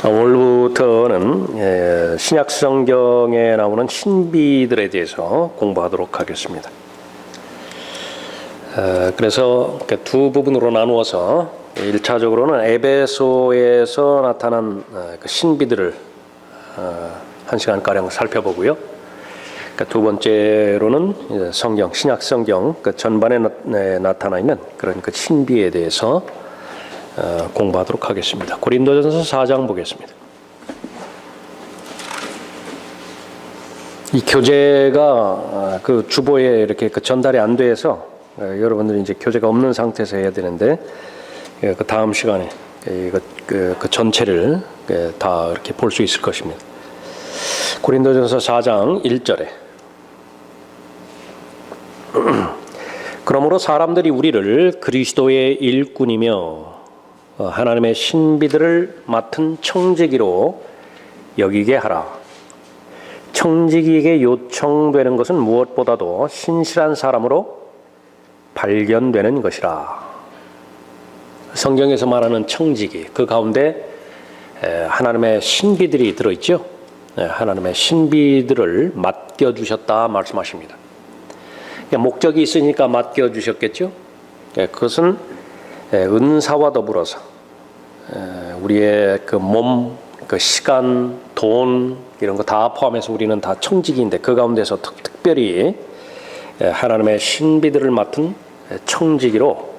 오늘부터는 신약 성경에 나오는 신비들에 대해서 공부하도록 하겠습니다. 그래서 두 부분으로 나누어서 1차적으로는 에베소에서 나타난 그 신비들을 1시간가량 살펴보고요. 두 번째로는 성경, 신약 성경 그 전반에 나타나 있는 그런 그 신비에 대해서 공부하도록 하겠습니다. 고린도전서 4장 보겠습니다. 이 교재가 그 주보에 이렇게 그 전달이 안 돼서 여러분들이 이제 교재가 없는 상태에서 해야 되는데 그 다음 시간에 그 전체를 다 이렇게 볼 수 있을 것입니다. 고린도전서 4장 1절에 그러므로 사람들이 우리를 그리스도의 일꾼이며 하나님의 신비들을 맡은 청지기로 여기게 하라. 청지기에게 요청되는 것은 무엇보다도 신실한 사람으로 발견되는 것이라. 성경에서 말하는 청지기, 그 가운데 하나님의 신비들이 들어있죠. 하나님의 신비들을 맡겨주셨다 말씀하십니다. 목적이 있으니까 맡겨주셨겠죠. 그것은 은사와 더불어서 우리의 그 몸, 그 시간, 돈 이런 거 다 포함해서 우리는 다 청지기인데 그 가운데서 특별히 하나님의 신비들을 맡은 청지기로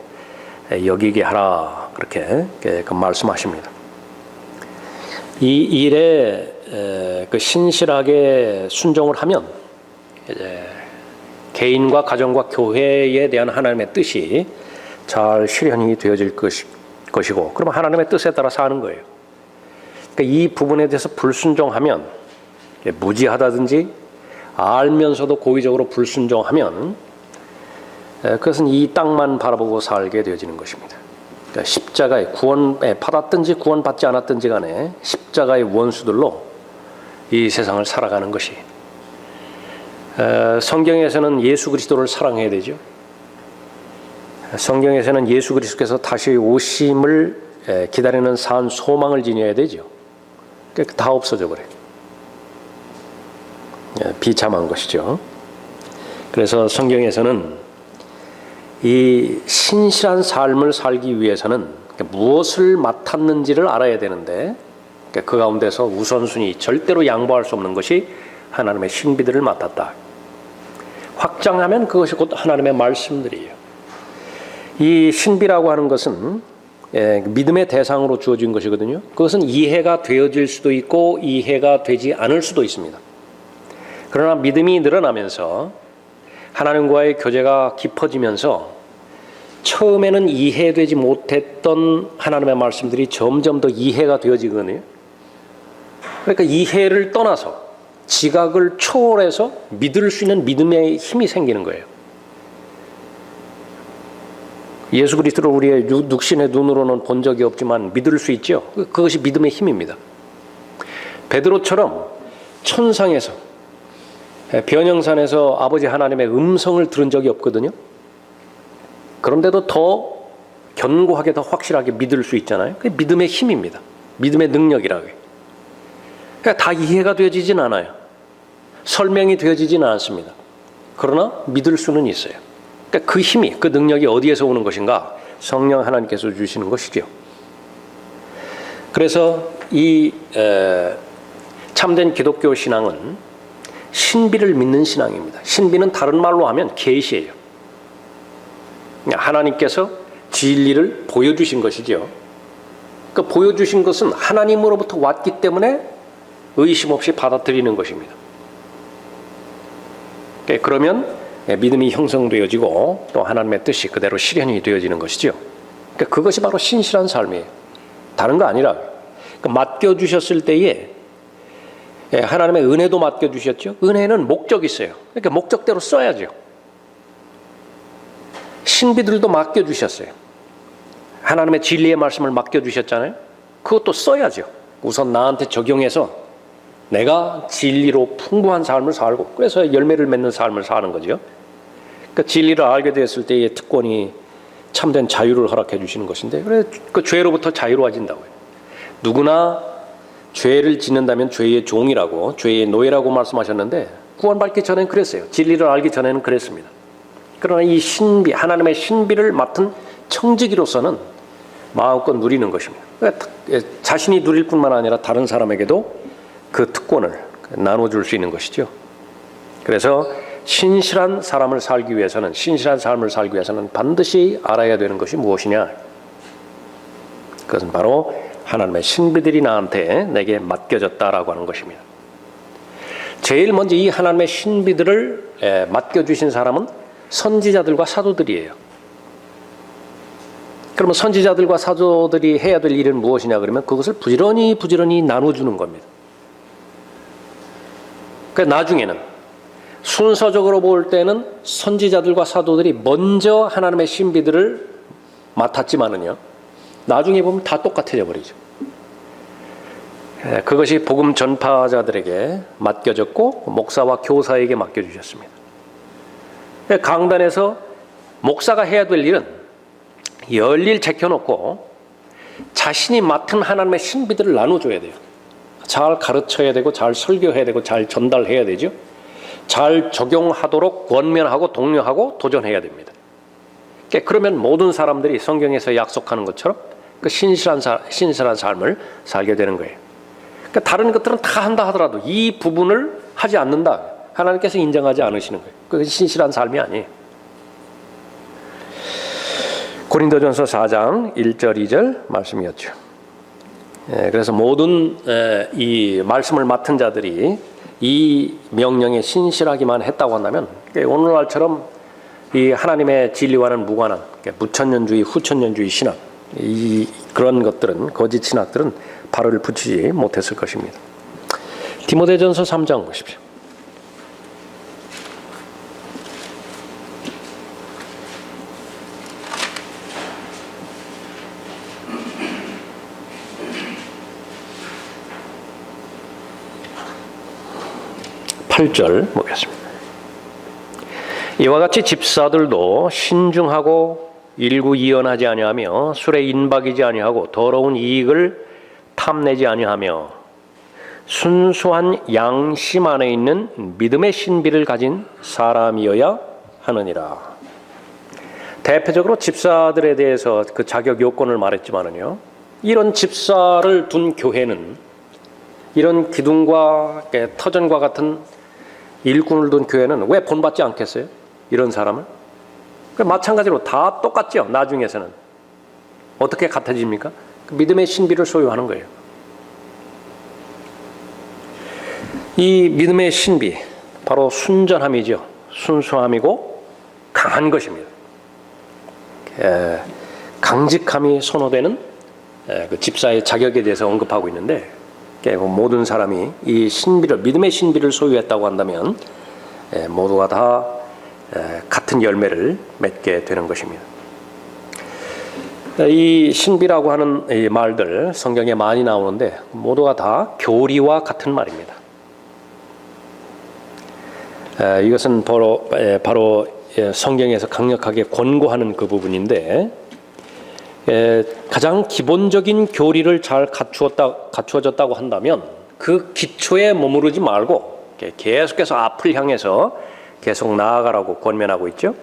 여기게 하라 그렇게 그 말씀하십니다. 이 일에 그 신실하게 순종을 하면 개인과 가정과 교회에 대한 하나님의 뜻이 잘 실현이 되어질 것이고 그럼 하나님의 뜻에 따라 사는 거예요. 그러니까 이 부분에 대해서 불순종하면 무지하다든지 알면서도 고의적으로 불순종하면 그것은 이 땅만 바라보고 살게 되어지는 것입니다. 그러니까 십자가의 구원에 받았든지 구원받지 않았든지 간에 십자가의 원수들로 이 세상을 살아가는 것이 성경에서는 예수 그리스도를 사랑해야 되죠. 성경에서는 예수 그리스도께서 다시 오심을 기다리는 산 소망을 지녀야 되죠. 다 없어져 버려요. 비참한 것이죠. 그래서 성경에서는 이 신실한 삶을 살기 위해서는 무엇을 맡았는지를 알아야 되는데 그 가운데서 우선순위 절대로 양보할 수 없는 것이 하나님의 신비들을 맡았다. 확장하면 그것이 곧 하나님의 말씀들이에요. 이 신비라고 하는 것은 믿음의 대상으로 주어진 것이거든요. 그것은 이해가 되어질 수도 있고 이해가 되지 않을 수도 있습니다. 그러나 믿음이 늘어나면서 하나님과의 교제가 깊어지면서 처음에는 이해되지 못했던 하나님의 말씀들이 점점 더 이해가 되어지거든요. 그러니까 이해를 떠나서 지각을 초월해서 믿을 수 있는 믿음의 힘이 생기는 거예요. 예수 그리스도를 우리의 육신의 눈으로는 본 적이 없지만 믿을 수 있죠. 그것이 믿음의 힘입니다. 베드로처럼 천상에서 변형산에서 아버지 하나님의 음성을 들은 적이 없거든요. 그런데도 더 견고하게 더 확실하게 믿을 수 있잖아요. 그게 믿음의 힘입니다. 믿음의 능력이라고 해요. 그러니까 다 이해가 되어지진 않아요. 설명이 되어지진 않습니다. 그러나 믿을 수는 있어요. 그러니까 그 힘이, 그 능력이 어디에서 오는 것인가? 성령 하나님께서 주시는 것이죠. 그래서 이 참된 기독교 신앙은 신비를 믿는 신앙입니다. 신비는 다른 말로 하면 계시예요. 하나님께서 진리를 보여주신 것이죠. 그러니까 보여주신 것은 하나님으로부터 왔기 때문에 의심 없이 받아들이는 것입니다. 그러면 믿음이 형성되어지고 또 하나님의 뜻이 그대로 실현이 되어지는 것이죠. 그러니까 그것이 바로 신실한 삶이에요. 다른 거 아니라 그러니까 맡겨주셨을 때에 하나님의 은혜도 맡겨주셨죠. 은혜는 목적이 있어요. 그러니까 목적대로 써야죠. 신비들도 맡겨주셨어요. 하나님의 진리의 말씀을 맡겨주셨잖아요. 그것도 써야죠. 우선 나한테 적용해서 내가 진리로 풍부한 삶을 살고 그래서 열매를 맺는 삶을 사는 거죠. 그 진리를 알게 되었을 때의 특권이 참된 자유를 허락해 주시는 것인데, 그래 그 죄로부터 자유로워진다고요. 누구나 죄를 짓는다면 죄의 종이라고, 죄의 노예라고 말씀하셨는데 구원받기 전에는 그랬어요. 진리를 알기 전에는 그랬습니다. 그러나 이 신비, 하나님의 신비를 맡은 청지기로서는 마음껏 누리는 것입니다. 자신이 누릴 뿐만 아니라 다른 사람에게도 그 특권을 나눠줄 수 있는 것이죠. 그래서 신실한 삶을 살기 위해서는 반드시 알아야 되는 것이 무엇이냐? 그것은 바로 하나님의 신비들이 내게 맡겨졌다라고 하는 것입니다. 제일 먼저 이 하나님의 신비들을 맡겨주신 사람은 선지자들과 사도들이에요. 그러면 선지자들과 사도들이 해야 될 일은 무엇이냐 그러면 그것을 부지런히 나눠주는 겁니다. 그러니까 나중에는 순서적으로 볼 때는 선지자들과 사도들이 먼저 하나님의 신비들을 맡았지만은요, 나중에 보면 다 똑같아져 버리죠. 그것이 복음 전파자들에게 맡겨졌고 목사와 교사에게 맡겨주셨습니다. 강단에서 목사가 해야 될 일은 열일 제껴놓고 자신이 맡은 하나님의 신비들을 나눠줘야 돼요. 잘 가르쳐야 되고 잘 설교해야 되고 잘 전달해야 되죠. 잘 적용하도록 권면하고 독려하고 도전해야 됩니다. 그러면 모든 사람들이 성경에서 약속하는 것처럼 그 신실한 삶을 살게 되는 거예요. 그러니까 다른 것들은 다 한다 하더라도 이 부분을 하지 않는다. 하나님께서 인정하지 않으시는 거예요. 그게 신실한 삶이 아니에요. 고린도전서 4장 1절 2절 말씀이었죠. 그래서 모든 이 말씀을 맡은 자들이 이 명령에 신실하기만 했다고 한다면 오늘날처럼 이 하나님의 진리와는 무관한 무천년주의, 후천년주의 신학, 그런 것들은, 거짓 신학들은 발을 붙이지 못했을 것입니다. 디모데전서 3장 보십시오. (8절) 보겠습니다. 이와 같이 집사들도 신중하고 일구이연하지 아니하며 술에 인박이지 아니하고 더러운 이익을 탐내지 아니하며 순수한 양심 안에 있는 믿음의 신비를 가진 사람이어야 하느니라. 대표적으로 집사들에 대해서 그 자격 요건을 말했지만은요, 이런 집사를 둔 교회는, 이런 기둥과 터전과 같은 일꾼을 둔 교회는 왜 본받지 않겠어요? 이런 사람은? 마찬가지로 다 똑같죠. 나중에서는 어떻게 같아집니까? 믿음의 신비를 소유하는 거예요. 이 믿음의 신비, 바로 순전함이죠. 순수함이고 강한 것입니다. 강직함이 선호되는 그 집사의 자격에 대해서 언급하고 있는데, 모든 사람이 이 신비를, 믿음의 신비를 소유했다고 한다면 모두가 다 같은 열매를 맺게 되는 것입니다. 이 신비라고 하는 이 말들 성경에 많이 나오는데 모두가 다 교리와 같은 말입니다. 이것은 바로 성경에서 강력하게 권고하는 그 부분인데, 가장 기본적인 교리를 잘 갖추어졌다고 한다면 그 기초에 머무르지 말고 계속해서 앞을 향해서 계속 나아가라고 권면하고 있죠.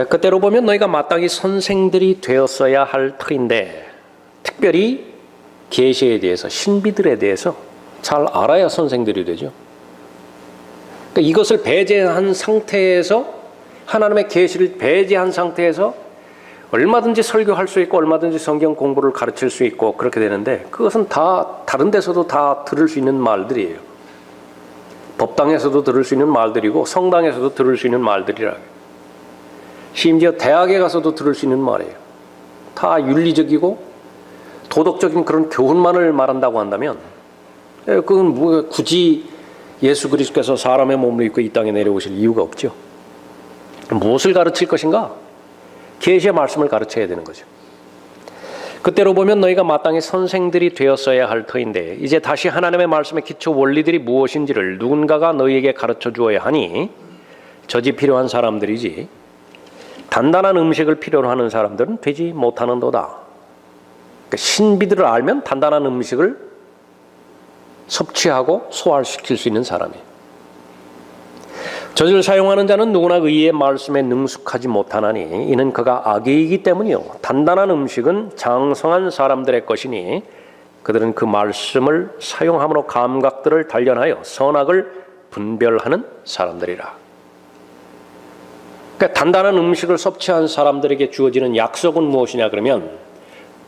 그때로 보면 너희가 마땅히 선생들이 되었어야 할 터인데, 특별히 계시에 대해서, 신비들에 대해서 잘 알아야 선생들이 되죠. 그러니까 이것을 배제한 상태에서, 하나님의 계시를 배제한 상태에서 얼마든지 설교할 수 있고 얼마든지 성경 공부를 가르칠 수 있고 그렇게 되는데, 그것은 다 다른 데서도 다 들을 수 있는 말들이에요. 법당에서도 들을 수 있는 말들이고 성당에서도 들을 수 있는 말들이라. 심지어 대학에 가서도 들을 수 있는 말이에요. 다 윤리적이고 도덕적인 그런 교훈만을 말한다고 한다면 그건 굳이 예수 그리스도께서 사람의 몸을 입고 이 땅에 내려오실 이유가 없죠. 무엇을 가르칠 것인가? 계시의 말씀을 가르쳐야 되는 거죠. 그때로 보면 너희가 마땅히 선생들이 되었어야 할 터인데, 이제 다시 하나님의 말씀의 기초 원리들이 무엇인지를 누군가가 너희에게 가르쳐 주어야 하니 젖이 필요한 사람들이지 단단한 음식을 필요로 하는 사람들은 되지 못하는도다. 그러니까 신비들을 알면 단단한 음식을 섭취하고 소화시킬 수 있는 사람이에요. 젖을 사용하는 자는 누구나 의의 말씀에 능숙하지 못하나니 이는 그가 악이기 때문이요 단단한 음식은 장성한 사람들의 것이니 그들은 그 말씀을 사용함으로 감각들을 단련하여 선악을 분별하는 사람들이라. 그러니까 단단한 음식을 섭취한 사람들에게 주어지는 약속은 무엇이냐 그러면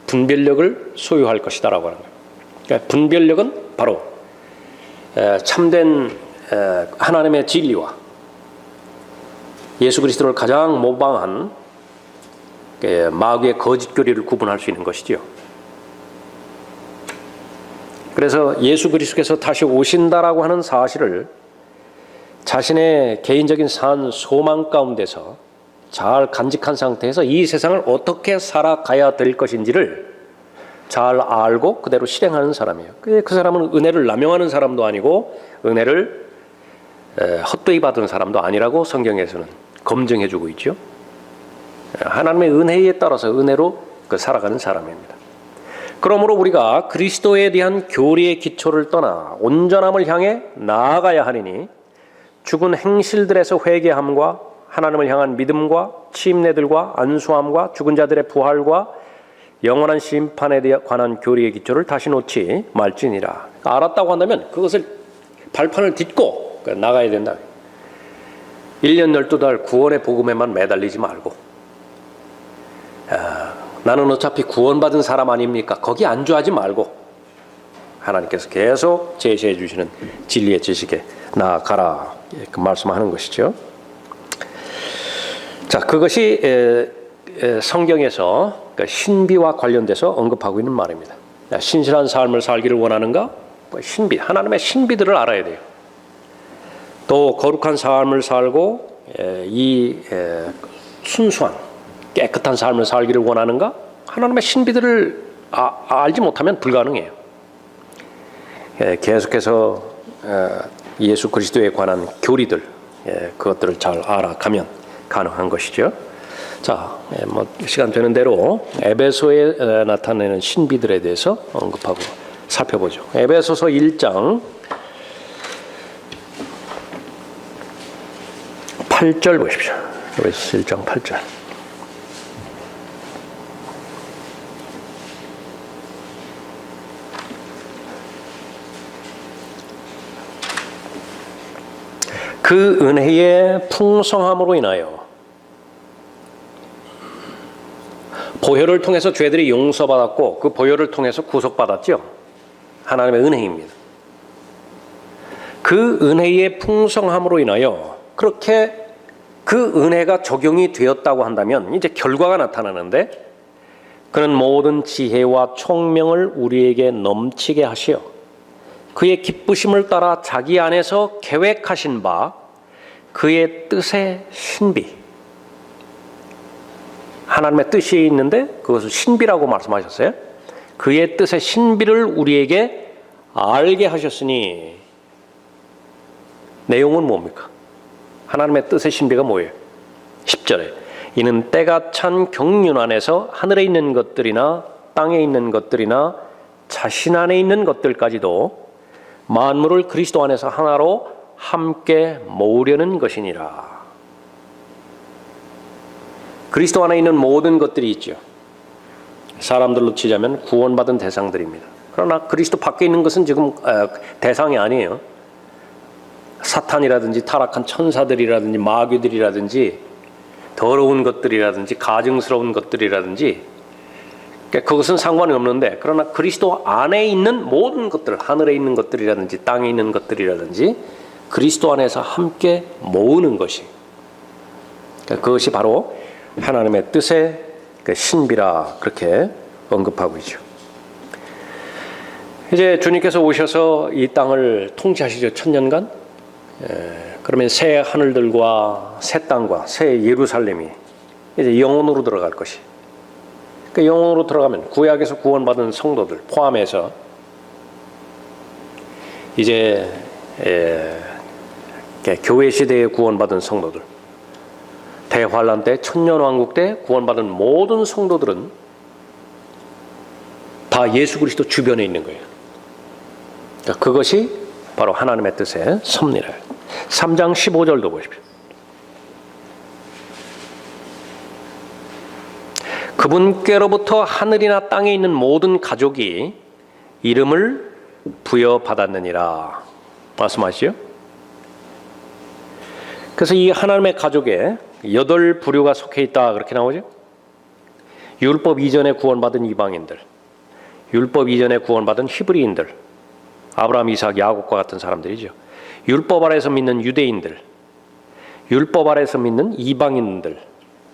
분별력을 소유할 것이다라고 하는 거예요. 그러니까 분별력은 바로 참된 하나님의 진리와 예수 그리스도를 가장 모방한 마귀의 거짓 교리를 구분할 수 있는 것이죠. 그래서 예수 그리스도께서 다시 오신다라고 하는 사실을 자신의 개인적인 산 소망 가운데서 잘 간직한 상태에서 이 세상을 어떻게 살아가야 될 것인지를 잘 알고 그대로 실행하는 사람이에요. 그 사람은 은혜를 남용하는 사람도 아니고 은혜를 헛되이 받은 사람도 아니라고 성경에서는 검증해주고 있죠. 하나님의 은혜에 따라서 은혜로 살아가는 사람입니다. 그러므로 우리가 그리스도에 대한 교리의 기초를 떠나 온전함을 향해 나아가야 하리니 죽은 행실들에서 회개함과 하나님을 향한 믿음과 침례들과 안수함과 죽은 자들의 부활과 영원한 심판에 관한 교리의 기초를 다시 놓지 말지니라. 알았다고 한다면 그것을 발판을 딛고 나가야 된다. 1년 12달 구원의 복음에만 매달리지 말고 나는 어차피 구원받은 사람 아닙니까? 거기 안주하지 말고 하나님께서 계속 제시해 주시는 진리의 지식에 나아가라 그 말씀하는 것이죠. 자, 그것이 성경에서 신비와 관련돼서 언급하고 있는 말입니다. 신실한 삶을 살기를 원하는가? 신비, 하나님의 신비들을 알아야 돼요. 또 거룩한 삶을 살고 이 순수한 깨끗한 삶을 살기를 원하는가? 하나님의 신비들을 알지 못하면 불가능해요. 계속해서 예수 그리스도에 관한 교리들 그것들을 잘 알아가면 가능한 것이죠. 자, 뭐 시간 되는 대로 에베소에 나타내는 신비들에 대해서 언급하고 살펴보죠. 에베소서 1장 8절 보십시오. 에베소서 1장 8절. 그 은혜의 풍성함으로 인하여 보혈을 통해서 죄들이 용서받았고 그 보혈을 통해서 구속받았죠. 하나님의 은혜입니다. 그 은혜의 풍성함으로 인하여 그렇게 그 은혜가 적용이 되었다고 한다면 이제 결과가 나타나는데 그는 모든 지혜와 총명을 우리에게 넘치게 하시어 그의 기쁘심을 따라 자기 안에서 계획하신 바 그의 뜻의 신비, 하나님의 뜻이 있는데 그것을 신비라고 말씀하셨어요. 그의 뜻의 신비를 우리에게 알게 하셨으니 내용은 뭡니까? 하나님의 뜻의 신비가 뭐예요? 10절에 이는 때가 찬 경륜 안에서 하늘에 있는 것들이나 땅에 있는 것들이나 자신 안에 있는 것들까지도 만물을 그리스도 안에서 하나로 함께 모으려는 것이니라. 그리스도 안에 있는 모든 것들이 있죠. 사람들로 치자면 구원받은 대상들입니다. 그러나 그리스도 밖에 있는 것은 지금 대상이 아니에요. 사탄이라든지 타락한 천사들이라든지 마귀들이라든지 더러운 것들이라든지 가증스러운 것들이라든지 그것은 상관이 없는데 그러나 그리스도 안에 있는 모든 것들, 하늘에 있는 것들이라든지 땅에 있는 것들이라든지 그리스도 안에서 함께 모으는 것이 그것이 바로 하나님의 뜻의 신비라 그렇게 언급하고 있죠. 이제 주님께서 오셔서 이 땅을 통치하시죠. 1000년간. 그러면 새 하늘들과 새 땅과 새 예루살렘이 이제 영원으로 들어갈 것이. 그 영원으로 들어가면 구약에서 구원받은 성도들 포함해서 이제 교회 시대에 구원받은 성도들, 대환란 때 천년왕국 때 구원받은 모든 성도들은 다 예수 그리스도 주변에 있는 거예요. 그것이 바로 하나님의 뜻의 섭리래요. 3장 15절도 보십시오. 그분께로부터 하늘이나 땅에 있는 모든 가족이 이름을 부여받았느니라 말씀하시죠. 그래서 이 하나님의 가족에 8부류가 속해 있다 그렇게 나오죠. 율법 이전에 구원받은 이방인들, 율법 이전에 구원받은 히브리인들, 아브라함, 이삭, 야곱과 같은 사람들이죠. 율법 아래에서 믿는 유대인들, 율법 아래에서 믿는 이방인들,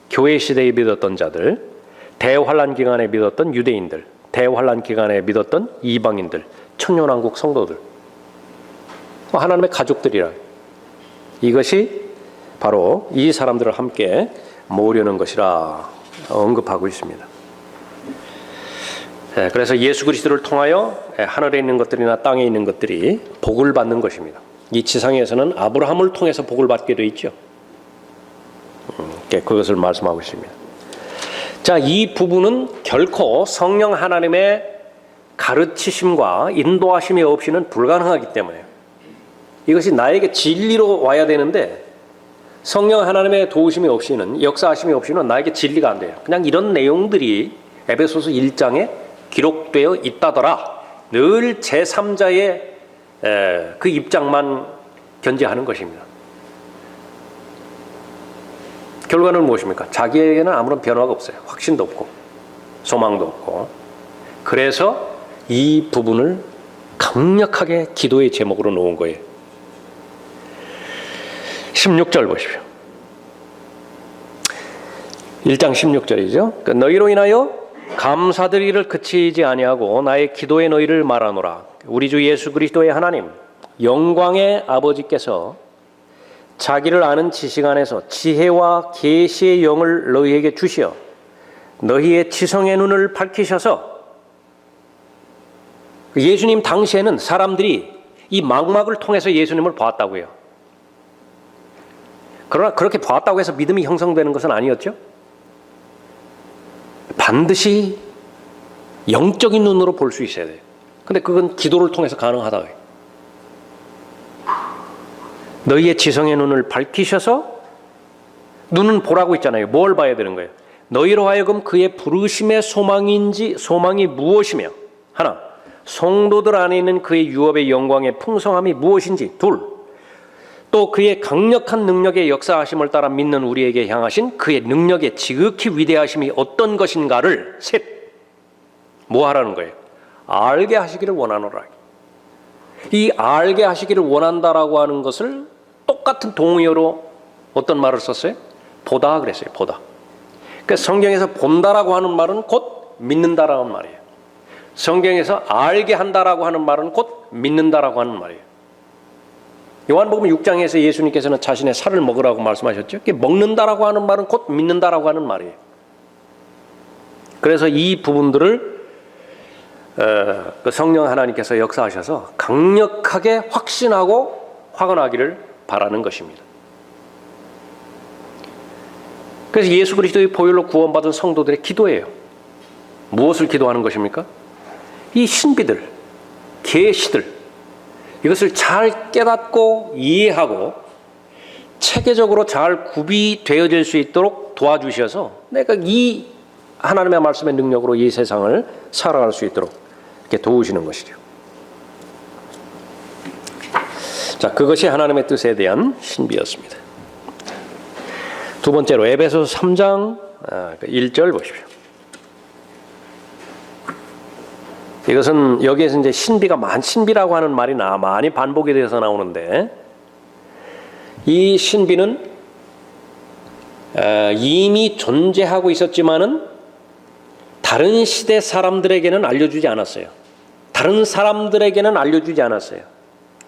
교회 시대에 믿었던 자들, 대환란 기간에 믿었던 유대인들, 대환란 기간에 믿었던 이방인들, 천년왕국 성도들, 하나님의 가족들이라. 이것이 바로 이 사람들을 함께 모으려는 것이라 언급하고 있습니다. 그래서 예수 그리스도를 통하여 하늘에 있는 것들이나 땅에 있는 것들이 복을 받는 것입니다. 이 지상에서는 아브라함을 통해서 복을 받게 되어 있죠. 그것을 말씀하고 있습니다. 자, 이 부분은 결코 성령 하나님의 가르치심과 인도하심이 없이는 불가능하기 때문에 이것이 나에게 진리로 와야 되는데 성령 하나님의 도우심이 없이는, 역사하심이 없이는 나에게 진리가 안 돼요. 그냥 이런 내용들이 에베소서 1장에 기록되어 있다더라. 늘 제3자의 그 입장만 견지하는 것입니다. 결과는 무엇입니까? 자기에게는 아무런 변화가 없어요. 확신도 없고 소망도 없고. 그래서 이 부분을 강력하게 기도의 제목으로 놓은 거예요. 16절 보십시오. 1장 16절이죠. 그러니까 너희로 인하여 감사드리기를 그치지 아니하고 나의 기도에 너희를 말하노라. 우리 주 예수 그리스도의 하나님 영광의 아버지께서 자기를 아는 지식 안에서 지혜와 계시의 영을 너희에게 주시어 너희의 지성의 눈을 밝히셔서, 예수님 당시에는 사람들이 이 망막을 통해서 예수님을 보았다고요. 그러나 그렇게 보았다고 해서 믿음이 형성되는 것은 아니었죠. 반드시 영적인 눈으로 볼 수 있어야 돼요. 근데 그건 기도를 통해서 가능하다고 해요. 너희의 지성의 눈을 밝히셔서, 눈은 보라고 있잖아요. 뭘 봐야 되는 거예요? 너희로 하여금 그의 부르심의 소망이 무엇이며, 하나, 성도들 안에 있는 그의 유업의 영광의 풍성함이 무엇인지, 둘, 또 그의 강력한 능력의 역사하심을 따라 믿는 우리에게 향하신 그의 능력의 지극히 위대하심이 어떤 것인가를, 셋, 뭐 하라는 거예요? 알게 하시기를 원하노라. 이 알게 하시기를 원한다라고 하는 것을 똑같은 동의어로 어떤 말을 썼어요? 보다 그랬어요. 보다. 그러니까 성경에서 본다라고 하는 말은 곧 믿는다라는 말이에요. 성경에서 알게 한다라고 하는 말은 곧 믿는다라고 하는 말이에요. 요한복음 6장에서 예수님께서는 자신의 살을 먹으라고 말씀하셨죠. 먹는다라고 하는 말은 곧 믿는다라고 하는 말이에요. 그래서 이 부분들을 성령 하나님께서 역사하셔서 강력하게 확신하고 확언하기를 바라는 것입니다. 그래서 예수 그리스도의 보혈로 구원받은 성도들의 기도예요. 무엇을 기도하는 것입니까? 이 신비들, 계시들, 이것을 잘 깨닫고 이해하고 체계적으로 잘 구비되어질 수 있도록 도와주셔서 내가 이 하나님의 말씀의 능력으로 이 세상을 살아갈 수 있도록 이렇게 도우시는 것이죠. 자, 그것이 하나님의 뜻에 대한 신비였습니다. 두 번째로 에베소서 3장 1절 보십시오. 이것은 여기에서 이제 신비라고 하는 말이 많이 반복이 되어서 나오는데, 이 신비는 이미 존재하고 있었지만은 다른 시대 사람들에게는 알려주지 않았어요. 다른 사람들에게는 알려주지 않았어요.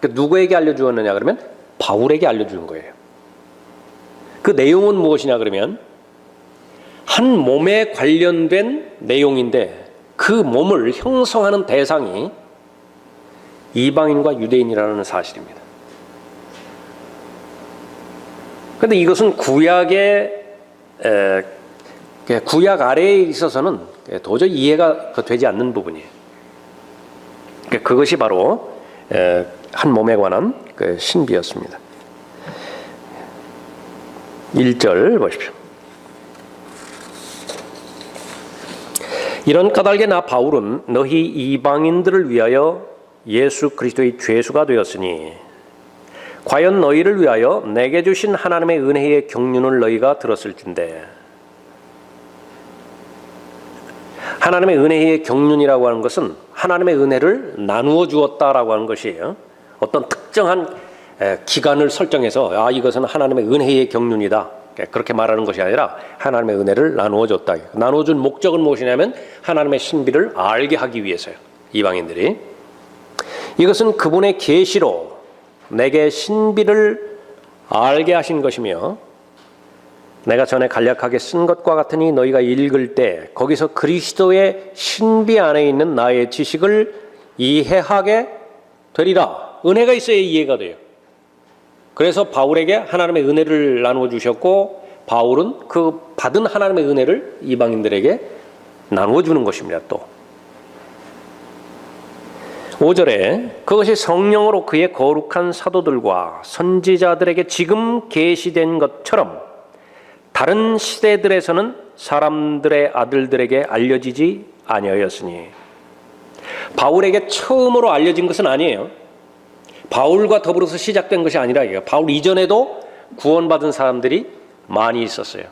그러니까 누구에게 알려주었느냐 그러면 바울에게 알려준 거예요. 그 내용은 무엇이냐 그러면 한 몸에 관련된 내용인데, 그 몸을 형성하는 대상이 이방인과 유대인이라는 사실입니다. 그런데 이것은 구약 아래에 있어서는 도저히 이해가 되지 않는 부분이에요. 그것이 바로 한 몸에 관한 그 신비였습니다. 1절 보십시오. 이런 까닭에 나 바울은 너희 이방인들을 위하여 예수 그리스도의 죄수가 되었으니 과연 너희를 위하여 내게 주신 하나님의 은혜의 경륜을 너희가 들었을진데. 하나님의 은혜의 경륜이라고 하는 것은 하나님의 은혜를 나누어 주었다라고 하는 것이에요. 어떤 특정한 기간을 설정해서 이것은 하나님의 은혜의 경륜이다 그렇게 말하는 것이 아니라 하나님의 은혜를 나누어 줬다. 나누어 준 목적은 무엇이냐면 하나님의 신비를 알게 하기 위해서요. 이방인들이. 이것은 그분의 계시로 내게 신비를 알게 하신 것이며 내가 전에 간략하게 쓴 것과 같으니 너희가 읽을 때 거기서 그리스도의 신비 안에 있는 나의 지식을 이해하게 되리라. 은혜가 있어야 이해가 돼요. 그래서 바울에게 하나님의 은혜를 나누어 주셨고 바울은 그 받은 하나님의 은혜를 이방인들에게 나누어 주는 것입니다. 또 5절에 그것이 성령으로 그의 거룩한 사도들과 선지자들에게 지금 계시된 것처럼 다른 시대들에서는 사람들의 아들들에게 알려지지 아니하였으니. 바울에게 처음으로 알려진 것은 아니에요. 바울과 더불어서 시작된 것이 아니라 바울 이전에도 구원받은 사람들이 많이 있었어요.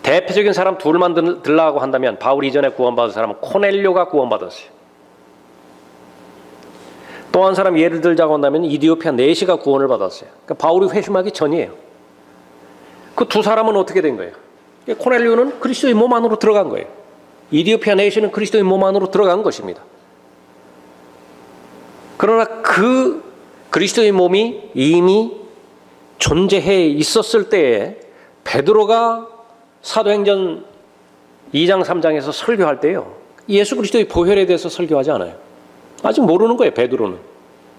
대표적인 사람 둘만 들라고 한다면 바울 이전에 구원받은 사람은 코넬료가 구원받았어요. 또 한 사람 예를 들자고 한다면 이디오피아 네시가 구원을 받았어요. 그러니까 바울이 회심하기 전이에요. 그 두 사람은 어떻게 된 거예요? 코넬료는 그리스도의 몸 안으로 들어간 거예요. 이디오피아 네시는 그리스도의 몸 안으로 들어간 것입니다. 그러나 그 그리스도의 몸이 이미 존재해 있었을 때에 베드로가 사도행전 2장 3장에서 설교할 때요. 예수 그리스도의 보혈에 대해서 설교하지 않아요. 아직 모르는 거예요. 베드로는.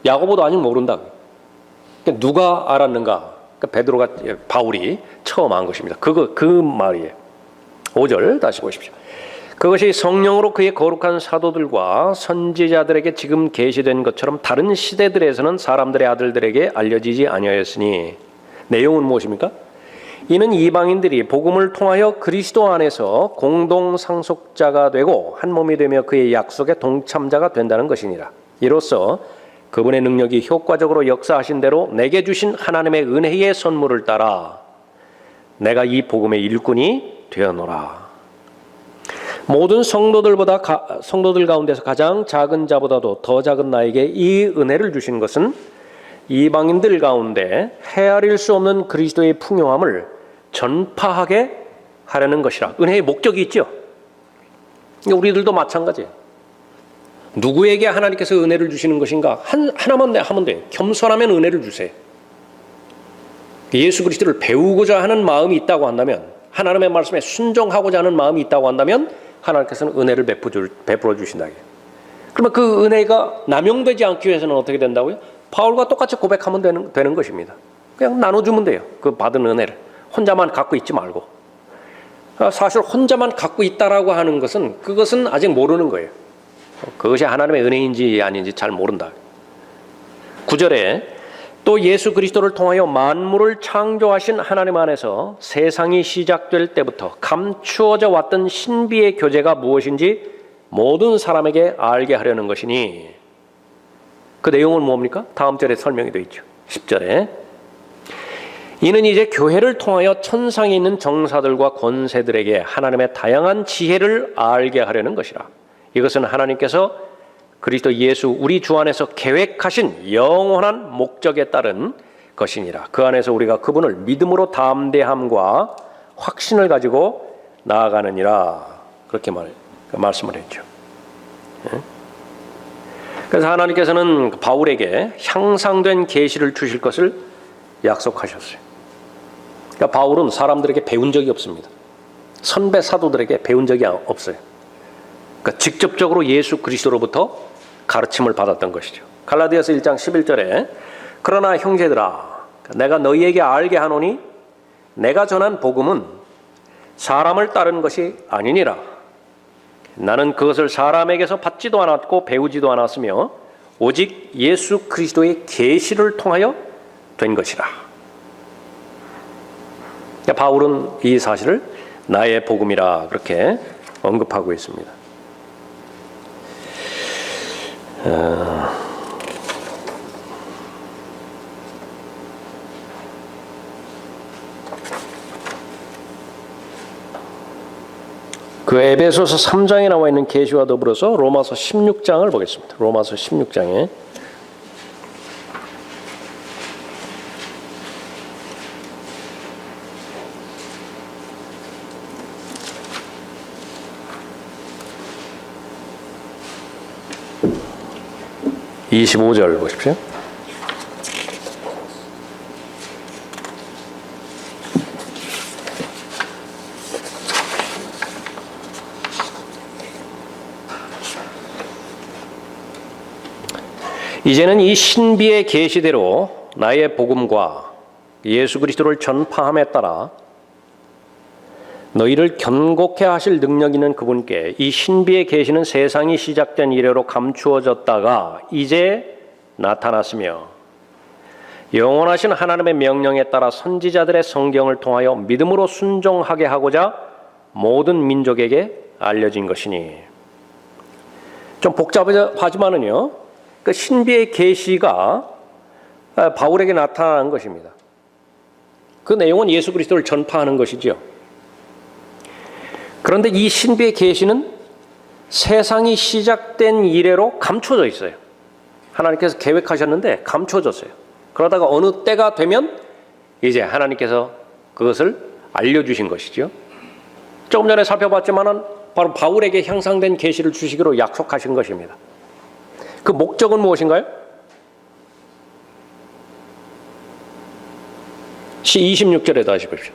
야고보도 아직 모른다. 그러니까 누가 알았는가? 그러니까 베드로가 바울이 처음 한 것입니다. 그 말이에요. 5절 다시 보십시오. 그것이 성령으로 그의 거룩한 사도들과 선지자들에게 지금 계시된 것처럼 다른 시대들에서는 사람들의 아들들에게 알려지지 아니하였으니. 내용은 무엇입니까? 이는 이방인들이 복음을 통하여 그리스도 안에서 공동 상속자가 되고 한 몸이 되며 그의 약속의 동참자가 된다는 것이니라. 이로써 그분의 능력이 효과적으로 역사하신 대로 내게 주신 하나님의 은혜의 선물을 따라 내가 이 복음의 일꾼이 되어노라. 모든 성도들 가운데서 가장 작은 자보다도 더 작은 나에게 이 은혜를 주신 것은 이방인들 가운데 헤아릴 수 없는 그리스도의 풍요함을 전파하게 하려는 것이라. 은혜의 목적이 있죠. 우리들도 마찬가지예요. 누구에게 하나님께서 은혜를 주시는 것인가? 하나만 하면 돼요. 겸손하면 은혜를 주세요. 예수 그리스도를 배우고자 하는 마음이 있다고 한다면, 하나님의 말씀에 순종하고자 하는 마음이 있다고 한다면 하나님께서는 은혜를 베풀어 주신다. 그러면 그 은혜가 남용되지 않기 위해서는 어떻게 된다고요? 바울과 똑같이 고백하면 되는 것입니다. 그냥 나눠주면 돼요. 그 받은 은혜를. 혼자만 갖고 있지 말고. 사실 혼자만 갖고 있다라고 하는 것은 그것은 아직 모르는 거예요. 그것이 하나님의 은혜인지 아닌지 잘 모른다. 9절에 또 예수 그리스도를 통하여 만물을 창조하신 하나님 안에서 세상이 시작될 때부터 감추어져 왔던 신비의 교제가 무엇인지 모든 사람에게 알게 하려는 것이니. 그 내용은 뭡니까? 다음 절에 설명이 되어 있죠. 10절에 이는 이제 교회를 통하여 천상에 있는 정사들과 권세들에게 하나님의 다양한 지혜를 알게 하려는 것이라. 이것은 하나님께서 그리스도 예수 우리 주 안에서 계획하신 영원한 목적에 따른 것이니라. 그 안에서 우리가 그분을 믿음으로 담대함과 확신을 가지고 나아가느니라. 그렇게 말씀을 했죠. 그래서 하나님께서는 바울에게 향상된 계시를 주실 것을 약속하셨어요. 그러니까 바울은 사람들에게 배운 적이 없습니다. 선배 사도들에게 배운 적이 없어요. 그러니까 직접적으로 예수 그리스도로부터 가르침을 받았던 것이죠. 갈라디아서 1장 11절에 그러나 형제들아 내가 너희에게 알게 하노니 내가 전한 복음은 사람을 따른 것이 아니니라. 나는 그것을 사람에게서 받지도 않았고 배우지도 않았으며 오직 예수 그리스도의 계시를 통하여 된 것이라. 바울은 이 사실을 나의 복음이라 그렇게 언급하고 있습니다. 그 에베소서 3장에 나와 있는 계시와 더불어서 로마서 16장을 보겠습니다. 로마서 16장에 (25절) 보십시오. 이제는 이 신비의 계시대로 나의 복음과 예수 그리스도를 전파함에 따라 너희를 견고케 하실 능력 있는 그분께 이 신비의 계시는 세상이 시작된 이래로 감추어졌다가 이제 나타났으며 영원하신 하나님의 명령에 따라 선지자들의 성경을 통하여 믿음으로 순종하게 하고자 모든 민족에게 알려진 것이니. 좀 복잡하지만은요, 그 신비의 계시가 바울에게 나타난 것입니다. 그 내용은 예수 그리스도를 전파하는 것이죠. 그런데 이 신비의 계시는 세상이 시작된 이래로 감춰져 있어요. 하나님께서 계획하셨는데 감춰졌어요. 그러다가 어느 때가 되면 이제 하나님께서 그것을 알려주신 것이죠. 조금 전에 살펴봤지만은 바로 바울에게 향상된 계시를 주시기로 약속하신 것입니다. 그 목적은 무엇인가요? 26절에 다시 보십시오.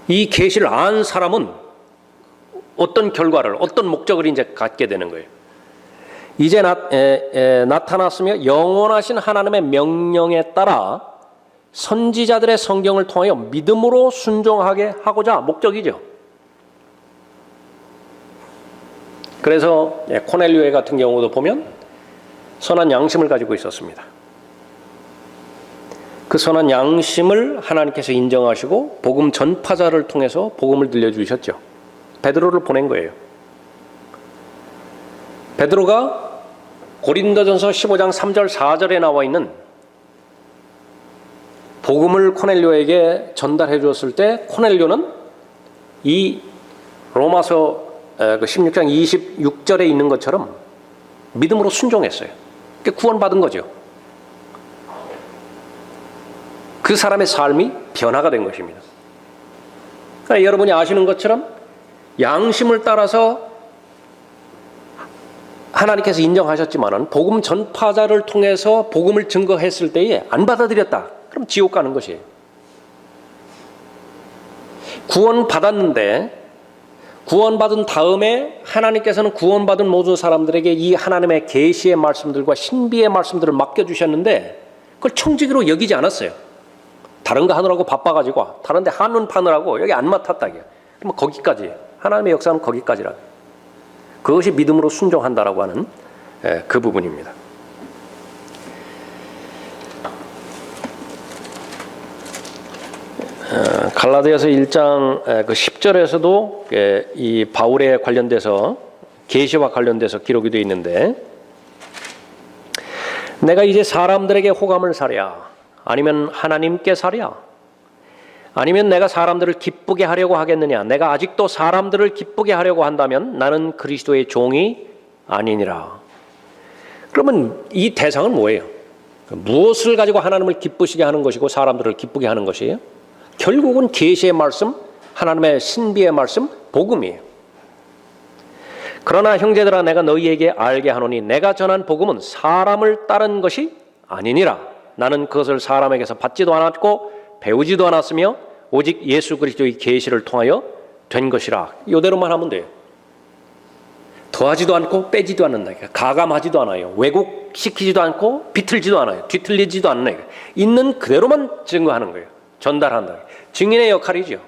이 계시를 안 사람은 어떤 결과를, 어떤 목적을 이제 갖게 되는 거예요. 이제 나타났으며 영원하신 하나님의 명령에 따라 선지자들의 성경을 통하여 믿음으로 순종하게 하고자, 목적이죠. 그래서 코넬료에 같은 경우도 보면 선한 양심을 가지고 있었습니다. 그 선한 양심을 하나님께서 인정하시고 복음 전파자를 통해서 복음을 들려주셨죠. 베드로를 보낸 거예요. 베드로가 고린도전서 15장 3절 4절에 나와 있는 복음을 코넬료에게 전달해 주었을 때 코넬료는 이 로마서 16장 26절에 있는 것처럼 믿음으로 순종했어요. 구원받은 거죠. 그 사람의 삶이 변화가 된 것입니다. 그러니까 여러분이 아시는 것처럼 양심을 따라서 하나님께서 인정하셨지만은 복음 전파자를 통해서 복음을 증거했을 때에 안 받아들였다. 그럼 지옥 가는 것이에요. 구원받았는데 구원받은 다음에 하나님께서는 구원받은 모든 사람들에게 이 하나님의 계시의 말씀들과 신비의 말씀들을 맡겨주셨는데 그걸 청지기로 여기지 않았어요. 다른 거 하느라고 바빠가지고 다른 데 한눈 파느라고 여기 안 맡았다. 그러면 거기까지, 하나님의 역사는 거기까지라. 그것이 믿음으로 순종한다라고 하는 그 부분입니다. 갈라디아서 1장 그 10절에서도 이 바울에 관련돼서 계시와 관련돼서 기록이 되어 있는데, 내가 이제 사람들에게 호감을 사랴 아니면 하나님께 사랴 아니면 내가 사람들을 기쁘게 하려고 하겠느냐. 내가 아직도 사람들을 기쁘게 하려고 한다면 나는 그리스도의 종이 아니니라. 그러면 이 대상은 뭐예요? 무엇을 가지고 하나님을 기쁘시게 하는 것이고 사람들을 기쁘게 하는 것이에요? 결국은 계시의 말씀, 하나님의 신비의 말씀, 복음이에요. 그러나 형제들아 내가 너희에게 알게 하노니 내가 전한 복음은 사람을 따른 것이 아니니라. 나는 그것을 사람에게서 받지도 않았고 배우지도 않았으며 오직 예수 그리스도의 계시를 통하여 된 것이라. 이대로만 하면 돼요. 더하지도 않고 빼지도 않는다. 가감하지도 않아요. 왜곡시키지도 않고 비틀지도 않아요. 뒤틀리지도 않는 거예요. 있는 그대로만 증거하는 거예요. 전달한다. 증인의 역할이죠.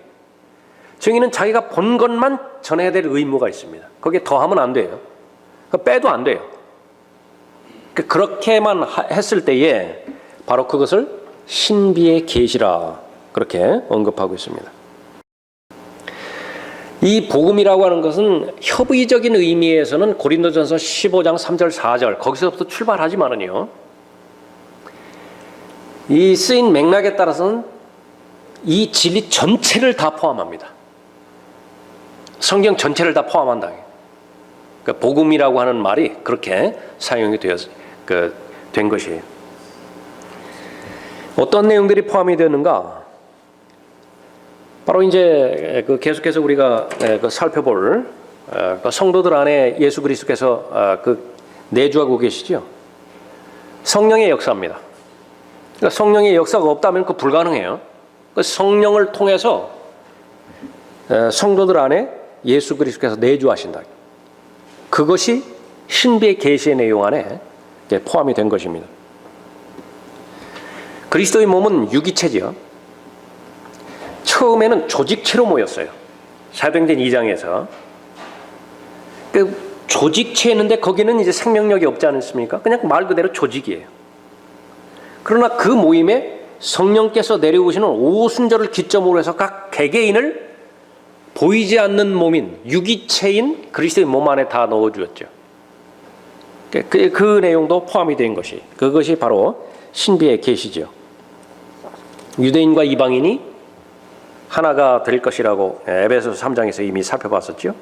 증인은 자기가 본 것만 전해야 될 의무가 있습니다. 거기에 더하면 안 돼요. 빼도 안 돼요. 그렇게만 했을 때에 바로 그것을 신비의 계시라 그렇게 언급하고 있습니다. 이 복음이라고 하는 것은 협의적인 의미에서는 고린도전서 15장 3절 4절 거기서부터 출발하지만은요, 이 쓰인 맥락에 따라서는 이 진리 전체를 다 포함합니다. 성경 전체를 다 포함한다. 그러니까 복음이라고 하는 말이 그렇게 사용이 된 것이에요. 어떤 내용들이 포함이 되는가? 바로 이제 계속해서 우리가 살펴볼 성도들 안에 예수 그리스도께서 내주하고 계시죠. 성령의 역사입니다. 그러니까 성령의 역사가 없다면 그 불가능해요. 성령을 통해서 성도들 안에 예수 그리스도께서 내주하신다. 그것이 신비의 계시의 내용 안에 포함이 된 것입니다. 그리스도의 몸은 유기체죠. 처음에는 조직체로 모였어요. 사도행전 2장에서 조직체였는데 거기는 이제 생명력이 없지 않습니까? 그냥 말 그대로 조직이에요. 그러나 그 모임에 성령께서 내려오시는 오순절을 기점으로 해서 각 개개인을 보이지 않는 몸인 유기체인 그리스도의 몸 안에 다 넣어주었죠. 그 내용도 포함이 된 그것이 바로 신비의 계시죠. 유대인과 이방인이 하나가 될 것이라고 에베소서 3장에서 이미 살펴봤었죠.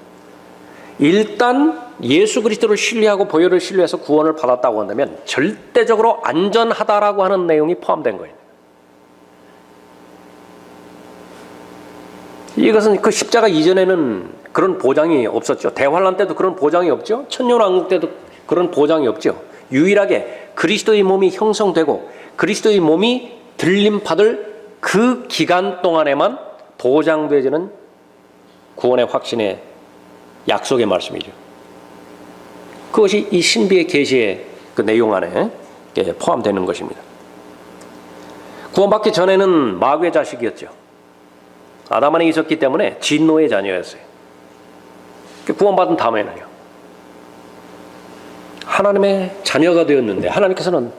일단 예수 그리스도를 신뢰하고 보혈을 신뢰해서 구원을 받았다고 한다면 절대적으로 안전하다라고 하는 내용이 포함된 거예요. 이것은 그 십자가 이전에는 그런 보장이 없었죠. 대환란 때도 그런 보장이 없죠. 천년왕국 때도 그런 보장이 없죠. 유일하게 그리스도의 몸이 형성되고 그리스도의 몸이 들림받을 그 기간 동안에만 보장되지는 구원의 확신의 약속의 말씀이죠. 그것이 이 신비의 계시의 그 내용 안에 포함되는 것입니다. 구원받기 전에는 마귀의 자식이었죠. 아담 안에 있었기 때문에 진노의 자녀였어요. 구원받은 다음에는요, 하나님의 자녀가 되었는데 하나님께서는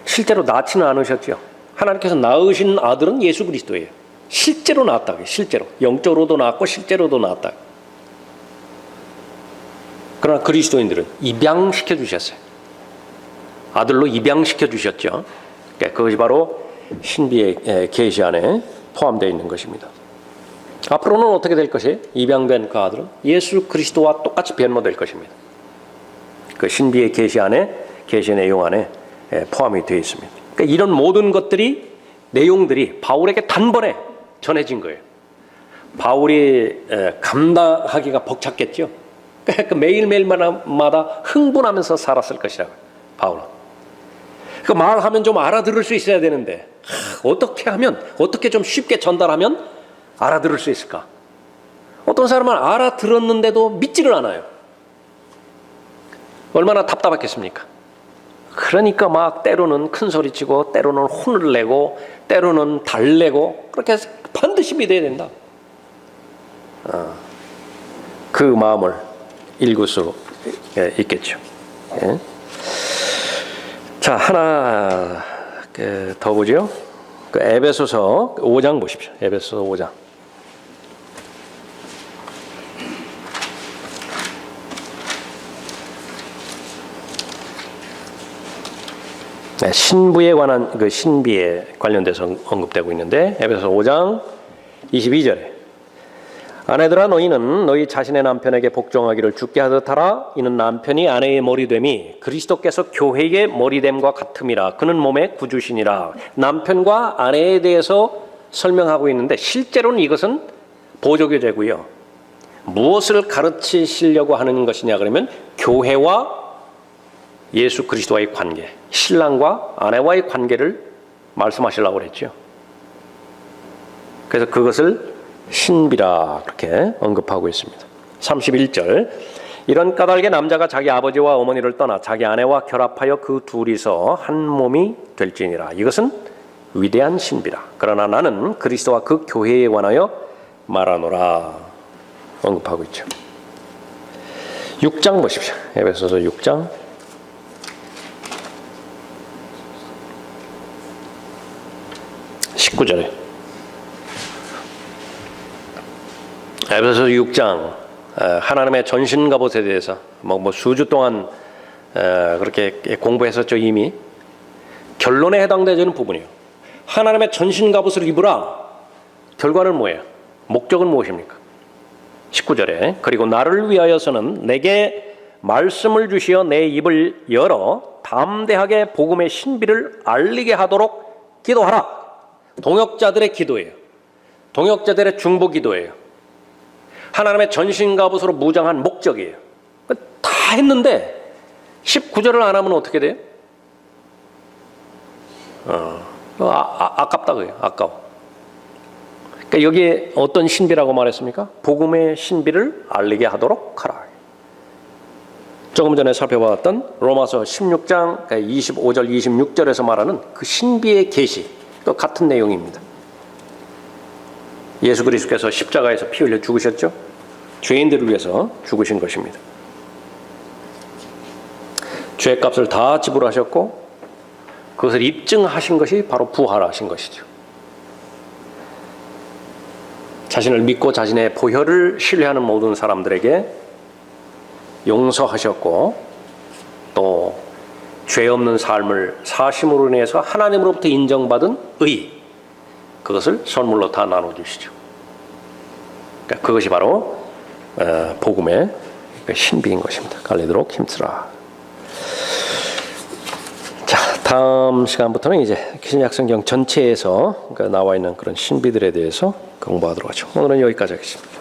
실제로 낳지는 않으셨죠. 하나님께서 낳으신 아들은 예수 그리스도예요. 실제로 낳았다. 실제로 영적으로도 낳았고 실제로도 낳았다. 그러나 그리스도인들은 입양시켜 주셨어요. 아들로 입양시켜 주셨죠. 그것이 바로 신비의 계시 안에 포함되어 있는 것입니다. 앞으로는 어떻게 될 것이에요? 입양된 그 아들은 예수 그리스도와 똑같이 변모될 것입니다. 그 신비의 계시 안에, 계시 내용 안에 포함이 되어 있습니다. 그러니까 이런 모든 것들이, 내용들이 바울에게 단번에 전해진 거예요. 바울이 감당하기가 벅찼겠죠. 그러니까 매일매일마다 흥분하면서 살았을 것이라고, 바울은. 그 말하면 좀 알아들을 수 있어야 되는데 어떻게 좀 쉽게 전달하면 알아들을 수 있을까? 어떤 사람은 알아들었는데도 믿지를 않아요. 얼마나 답답했겠습니까? 그러니까 막 때로는 큰 소리치고 때로는 혼을 내고 때로는 달래고 그렇게 해서 반드시 믿어야 된다. 그 마음을 읽을 수 있겠죠. 예. 자, 하나 더 보죠. 그 에베소서 5장 보십시오. 에베소서 5장. 네, 신부에 관한 그 신비에 관련돼서 언급되고 있는데 에베소서 5장 22절에 아내들아 너희는 너희 자신의 남편에게 복종하기를 주께 하듯 하라. 이는 남편이 아내의 머리됨이 그리스도께서 교회의 머리됨과 같음이라. 그는 몸의 구주시니라. 남편과 아내에 대해서 설명하고 있는데 실제로는 이것은 보조교제고요. 무엇을 가르치시려고 하는 것이냐 그러면 교회와 예수 그리스도와의 관계, 신랑과 아내와의 관계를 말씀하시려고 그랬죠. 그래서 그것을 신비라 그렇게 언급하고 있습니다. 31절 이런 까닭에 남자가 자기 아버지와 어머니를 떠나 자기 아내와 결합하여 그 둘이서 한 몸이 될지니라. 이것은 위대한 신비라. 그러나 나는 그리스도와 그 교회에 관하여 말하노라 언급하고 있죠. 6장 보십시오. 에베소서 6장 19절에 에베소서 6장 하나님의 전신 갑옷에 대해서 뭐 수주 동안 그렇게 공부했었죠. 이미 결론에 해당되는 부분이에요. 하나님의 전신 갑옷을 입으라. 결과는 뭐예요? 목적은 무엇입니까? 19절에 그리고 나를 위하여서는 내게 말씀을 주시어 내 입을 열어 담대하게 복음의 신비를 알리게 하도록 기도하라. 동역자들의 기도예요. 동역자들의 중보 기도예요. 하나님의 전신 갑옷으로 무장한 목적이에요. 다 했는데 19절을 안 하면 어떻게 돼요? 아깝다 그래요. 아까워. 그러니까 여기에 어떤 신비라고 말했습니까? 복음의 신비를 알리게 하도록 하라. 조금 전에 살펴봤던 로마서 16장 25절 26절에서 말하는 그 신비의 계시, 또 같은 내용입니다. 예수 그리스도께서 십자가에서 피 흘려 죽으셨죠? 죄인들을 위해서 죽으신 것입니다. 죄값을 다 지불하셨고 그것을 입증하신 것이 바로 부활하신 것이죠. 자신을 믿고 자신의 보혈을 신뢰하는 모든 사람들에게 용서하셨고 또 죄 없는 삶을 사심으로 인해서 하나님으로부터 인정받은 의, 그것을 선물로 다 나눠주시죠. 그러니까 그것이 바로 복음의 신비인 것입니다. 갈리도록 힘쓰라. 자, 다음 시간부터는 이제 신약성경 전체에서 나와 있는 그런 신비들에 대해서 공부하도록 하죠. 오늘은 여기까지 하겠습니다.